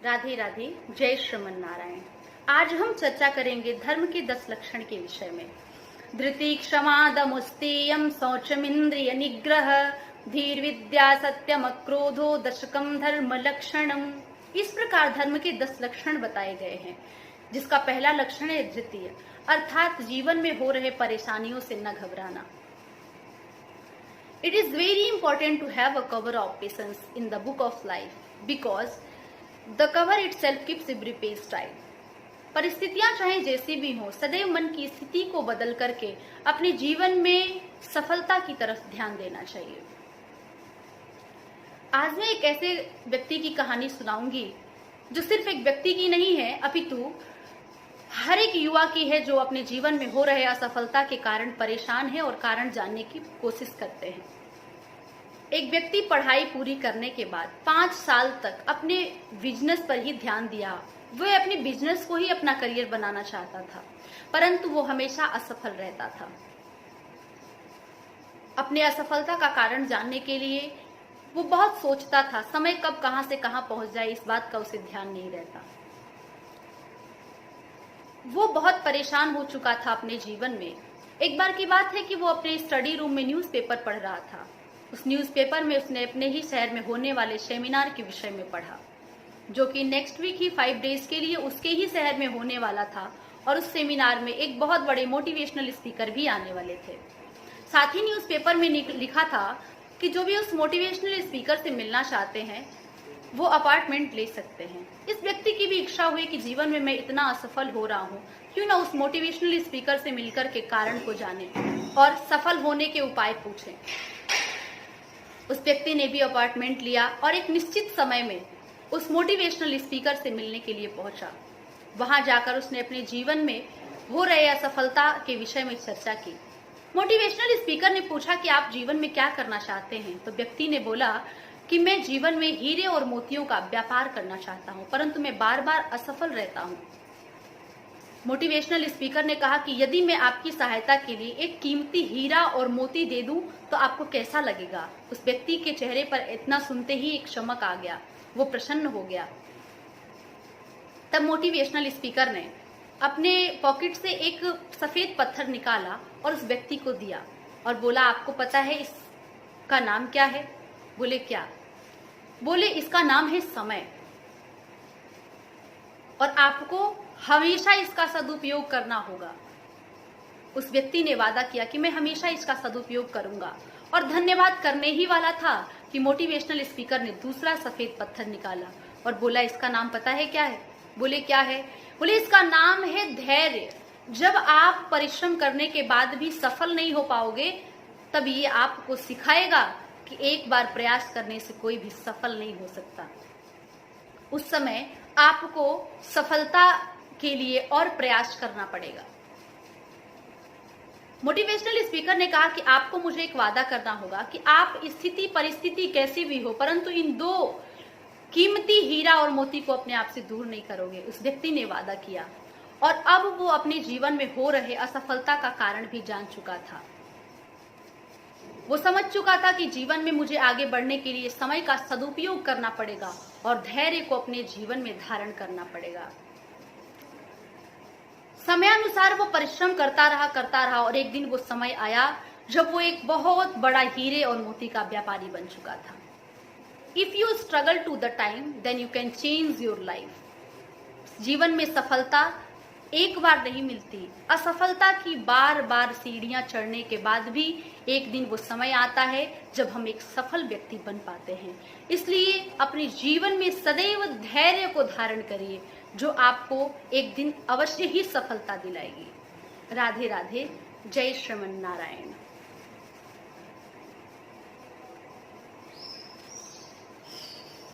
राधे राधे, जय श्रीमन नारायण। आज हम चर्चा करेंगे धर्म के 10 लक्षण के विषय में। धृति, क्षमा, दमुस्तेयम, शौचमिंद्रिय निग्रह, धीर विद्या, सत्यम, क्रोधो, दशकम धर्म लक्षणम। इस प्रकार धर्म के 10 लक्षण बताए गए हैं, जिसका पहला लक्षण है धृति, अर्थात जीवन में हो रहे परेशानियों से न घबराना। It is very important to have a cover of patience in the book of life because the cover itself keeps every page tight. परिस्थितियां चाहे जैसी भी हो, सदैव मन की स्थिति को बदल करके अपने जीवन में सफलता की तरफ ध्यान देना चाहिए। आज मैं एक ऐसे व्यक्ति की कहानी सुनाऊंगी जो सिर्फ एक व्यक्ति की नहीं है, अपितु हर एक युवा की है जो अपने जीवन में हो रहे असफलता के कारण परेशान है और कारण जानने की कोशिश करते हैं। एक व्यक्ति पढ़ाई पूरी करने के बाद 5 साल तक अपने बिजनेस पर ही ध्यान दिया। वह अपने बिजनेस को ही अपना करियर बनाना चाहता था, परंतु वो हमेशा असफल रहता था। अपने असफलता का कारण जानने के लिए वो बहुत सोचता था। समय कब कहां से कहां पहुंच जाए, इस बात का उसे ध्यान नहीं रहता। वो बहुत परेशान हो चुका था अपने जीवन में। एक बार की बात है कि वो अपने स्टडी रूम में न्यूज़पेपर पढ़ रहा था। उस न्यूज़पेपर में उसने अपने ही शहर में होने वाले सेमिनार के विषय में पढ़ा, जो कि नेक्स्ट वीक ही 5 डेज के लिए उसके ही शहर में होने वाला था। और उस सेमिनार में एक बहुत बड़े मोटिवेशनल स्पीकर भी आने वाले थे। साथ ही न्यूज़पेपर में लिखा था कि जो भी उस मोटिवेशनल स्पीकर से मिलना चाहते हैं वो अपार्टमेंट ले सकते हैं। इस व्यक्ति की भी इच्छा हुई कि जीवन में मैं इतना असफल हो रहा हूँ, क्यों ना उस मोटिवेशनल स्पीकर से मिलकर के कारण को जाने और सफल होने के उपाय पूछें। उस व्यक्ति ने भी अपार्टमेंट लिया और एक निश्चित समय में उस मोटिवेशनल स्पीकर से मिलने के लिए पहुंचा। वहां जाकर उसने अपने जीवन में हो रहे असफलता के विषय में चर्चा की। मोटिवेशनल स्पीकर ने पूछा कि आप जीवन में क्या करना चाहते हैं? तो व्यक्ति ने बोला कि मैं जीवन में हीरे और मोतियों का व्यापार करना चाहता हूं, परंतु मैं बार बार असफल रहता हूं। मोटिवेशनल स्पीकर ने कहा कि यदि मैं आपकी सहायता के लिए एक कीमती हीरा और मोती दे दूं तो आपको कैसा लगेगा? उस व्यक्ति के चेहरे पर इतना सुनते ही एक चमक आ गया, वो प्रसन्न हो गया। तब मोटिवेशनल स्पीकर ने अपने पॉकेट से एक सफेद पत्थर निकाला और उस व्यक्ति को दिया और बोला, आपको पता है इसका नाम क्या है? बोले क्या? बोले इसका नाम है समय, और आपको हमेशा इसका सदुपयोग करना होगा। उस व्यक्ति ने वादा किया कि मैं हमेशा इसका सदुपयोग करूंगा, और धन्यवाद करने ही वाला था कि मोटिवेशनल स्पीकर ने दूसरा सफेद पत्थर निकाला और बोला, इसका नाम पता है क्या है? बोले क्या है? बोले इसका नाम है धैर्य। जब आप परिश्रम करने के बाद भी सफल नहीं हो पाओगे, तब ये आपको सिखाएगा कि एक बार प्रयास करने से कोई भी सफल नहीं हो सकता। उस समय आपको सफलता के लिए और प्रयास करना पड़ेगा। मोटिवेशनल स्पीकर ने कहा कि आपको मुझे एक वादा करना होगा कि आप स्थिति परिस्थिति कैसी भी हो, परंतु इन 2 कीमती हीरा और मोती को अपने आप से दूर नहीं करोगे। उस व्यक्ति ने वादा किया और अब वो अपने जीवन में हो रहे असफलता का कारण भी जान चुका था। वो समझ चुका था कि जीवन में मुझे आगे बढ़ने के लिए समय का सदुपयोग करना पड़ेगा और धैर्य को अपने जीवन में धारण करना पड़ेगा। समयानुसार वो परिश्रम करता रहा और एक दिन वो समय आया जब वो एक बहुत बड़ा हीरे और मोती का व्यापारी बन चुका था। If you struggle to the time then you can change your life. जीवन में सफलता एक बार नहीं मिलती। असफलता की बार बार सीढ़ियां चढ़ने के बाद भी एक दिन वो समय आता है जब हम एक सफल व्यक्ति बन पाते हैं। इसलिए अपने जीवन में सदैव धैर्य को धारण करिए, जो आपको एक दिन अवश्य ही सफलता दिलाएगी। राधे राधे, जय श्रीमन नारायण।